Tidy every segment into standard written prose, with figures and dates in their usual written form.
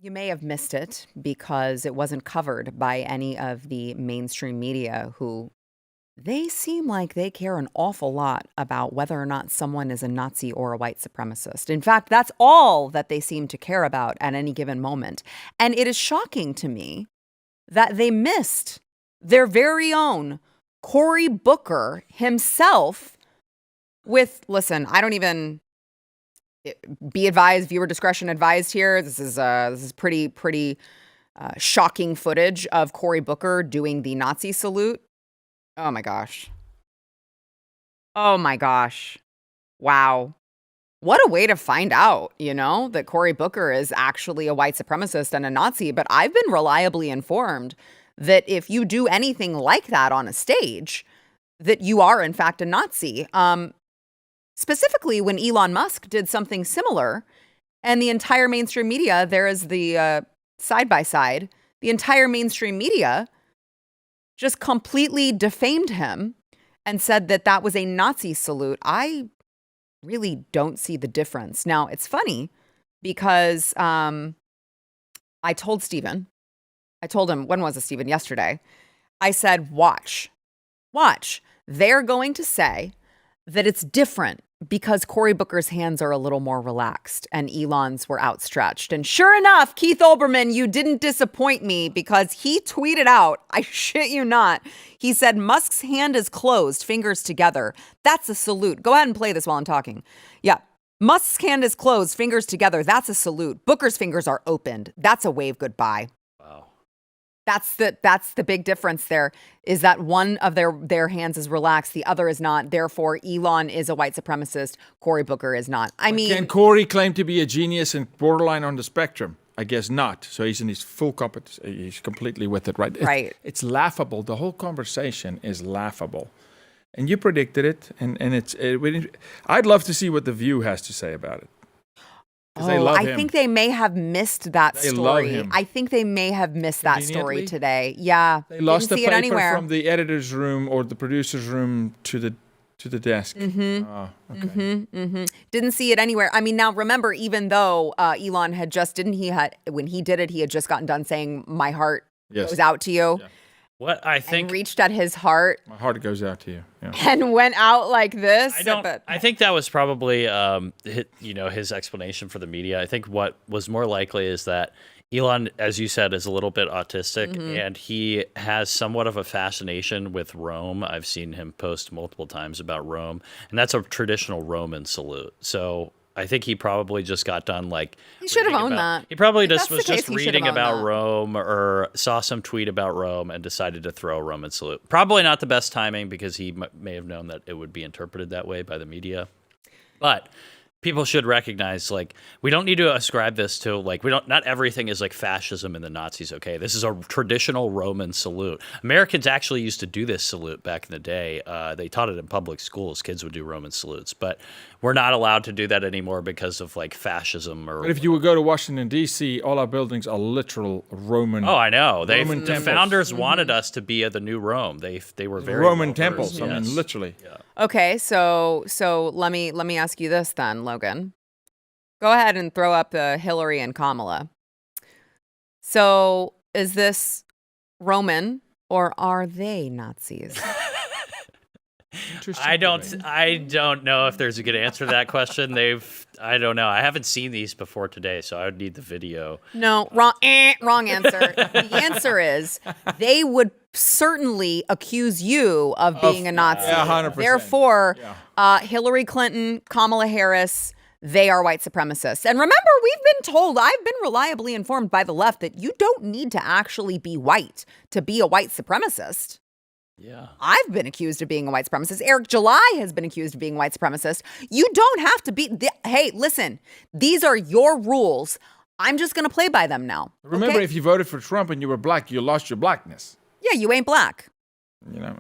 You may have missed it because it wasn't covered by any of the mainstream media who they seem like they care an awful lot about whether or not someone is a Nazi or a white supremacist. In fact, that's all that they seem to care about at any given moment. And it is shocking to me that they missed their very own Cory Booker himself with, listen, I don't even be advised, viewer discretion advised here. This is pretty shocking footage of Cory Booker doing the Nazi salute. Oh my gosh. Oh my gosh. Wow. What a way to find out, that Cory Booker is actually a white supremacist and a Nazi. But I've been reliably informed that if you do anything like that on a stage, that you are in fact a Nazi. Specifically when Elon Musk did something similar and the entire mainstream media, there is the side by side, the entire mainstream media just completely defamed him and said that that was a Nazi salute. I really don't see the difference. Now, it's funny because I told Steven, when was it, Steven? Yesterday. I said, watch. They're going to say that it's different because Cory Booker's hands are a little more relaxed and Elon's were outstretched. And sure enough, Keith Olbermann, you didn't disappoint me because he tweeted out, I shit you not, he said, Musk's hand is closed, fingers together. That's a salute. Go ahead and play this while I'm talking. Yeah. Musk's hand is closed, fingers together. That's a salute. Booker's fingers are opened. That's a wave goodbye. Wow. That's the big difference there, is that one of their hands is relaxed, the other is not. Therefore, Elon is a white supremacist, Cory Booker is not. Can Cory claim to be a genius and borderline on the spectrum? I guess not. So he's in his full competence. He's completely with it, right? Right. It's laughable. The whole conversation is laughable. And you predicted it, and I'd love to see what The View has to say about it. I think they may have missed that They story. love him. I think they may have missed that story today. Yeah. They lost the Didn't see it paper anywhere. from the editor's room or the producer's room to the desk. Mm-hmm. Oh, okay. Didn't see it anywhere. Now remember, even though Elon had just, when he did it, he had just gotten done saying, my heart goes out to you. Yeah. What I think and reached at his heart. My heart goes out to you. Yeah. And went out like this. I think that was probably his explanation for the media. I think what was more likely is that Elon, as you said, is a little bit autistic, and he has somewhat of a fascination with Rome. I've seen him post multiple times about Rome, and that's a traditional Roman salute. So I think he probably just got done he should have owned that. He probably just was just reading about Rome or saw some tweet about Rome and decided to throw a Roman salute. Probably not the best timing because he may have known that it would be interpreted that way by the media. But people should recognize, we don't need to ascribe this to, not everything is like fascism and the Nazis, okay? This is a traditional Roman salute. Americans actually used to do this salute back in the day. They taught it in public schools. Kids would do Roman salutes. But we're not allowed to do that anymore because of, fascism or... But if you would go to Washington, D.C., all our buildings are literal Roman... Oh, I know. Roman the founders wanted us to be the new Rome. They were very... Roman temples, yes. Literally. Yeah. Okay, so let me ask you this then, Logan. Go ahead and throw up Hillary and Kamala. So is this Roman or are they Nazis? I don't know if there's a good answer to that question. I don't know. I haven't seen these before today, so I would need the video. No, wrong answer. The answer is they would certainly accuse you of being a Nazi. Yeah, 100%. Therefore, Hillary Clinton, Kamala Harris, they are white supremacists. And remember, I've been reliably informed by the left that you don't need to actually be white to be a white supremacist. Yeah. I've been accused of being a white supremacist. Eric July has been accused of being a white supremacist. You don't have to be. Hey, listen, these are your rules. I'm just going to play by them now. Remember, if you voted for Trump and you were black, you lost your blackness. Yeah, you ain't black.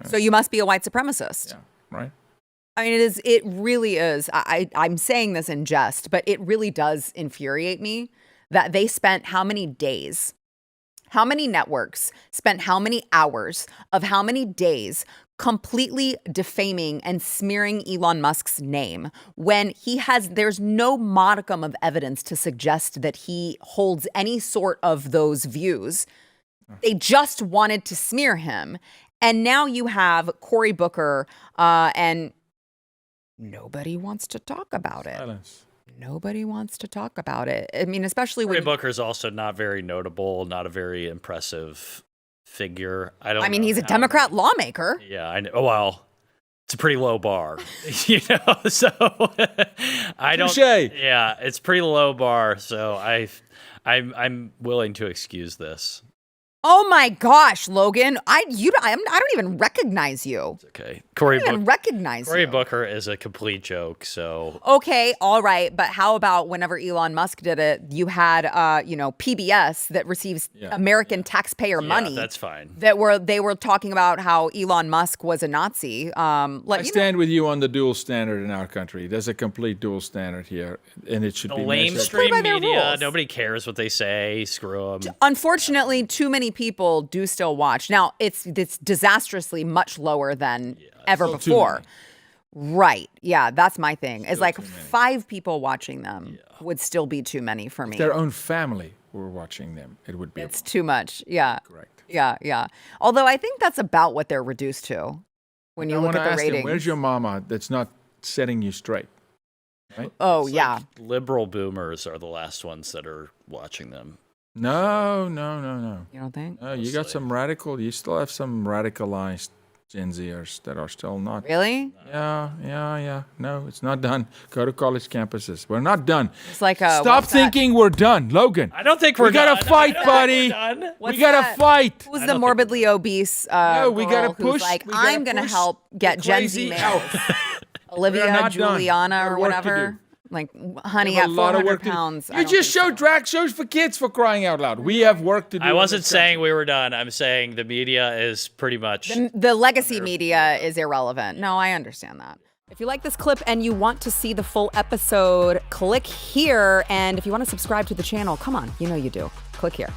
So you must be a white supremacist. Yeah, right. It really is. I'm saying this in jest, but it really does infuriate me that they spent how many days, how many networks spent how many hours of how many days completely defaming and smearing Elon Musk's name when there's no modicum of evidence to suggest that he holds any sort of those views. They just wanted to smear him. And now you have Cory Booker, and nobody wants to talk about it. Silence. Nobody wants to talk about it. I mean, especially Cory when Booker's also not very notable, not a very impressive figure. I mean, he's a Democrat lawmaker. Yeah, I know. Well, it's a pretty low bar, you know. So I don't. Touché. Yeah, it's pretty low bar. So I'm willing to excuse this. Oh my gosh, Logan! I don't even recognize you. It's okay. I don't even recognize Cory you. Booker is a complete joke. So okay, all right, but how about whenever Elon Musk did it, you had PBS that receives American taxpayer money. That's fine. They were talking about how Elon Musk was a Nazi. I stand with you on the dual standard in our country. There's a complete dual standard here, and it should be mainstream by their media. rules. Nobody cares what they say. Screw them. Unfortunately, too many people do still watch. Now, it's disastrously much lower than ever before. Right. Yeah, that's my thing. It's like 5 people watching them would still be too many for me. If their own family were watching them, it would be. It's too much. Yeah. Correct. Yeah. Although I think that's about what they're reduced to when you look at the ratings. Where's your mama that's not setting you straight? Right? Oh, It's yeah. like liberal boomers are the last ones that are watching them. No. You don't think? No, you got some radical. You still have some radicalized Gen Zers that are still not. Really? Yeah. No, it's not done. Go to college campuses. We're not done. It's like Stop thinking we're done, Logan. I don't think we're done. We gotta fight, buddy. What's We gotta that? fight. Who's the morbidly obese No, we gotta girl who's push. like, We gotta I'm going to push help get the Gen Z crazy males. out. Olivia, We are not done. Juliana, We or have work to whatever. do. Like, honey, We have at a lot of 400 work to do. pounds. I You don't just think showed so. drag shows for kids, for crying out loud. We have work to do. I in wasn't this saying country. we were done. I'm saying the media is pretty much. The legacy media is irrelevant. No, I understand that. If you like this clip and you want to see the full episode, click here. And if you want to subscribe to the channel, come on, you know you do. Click here.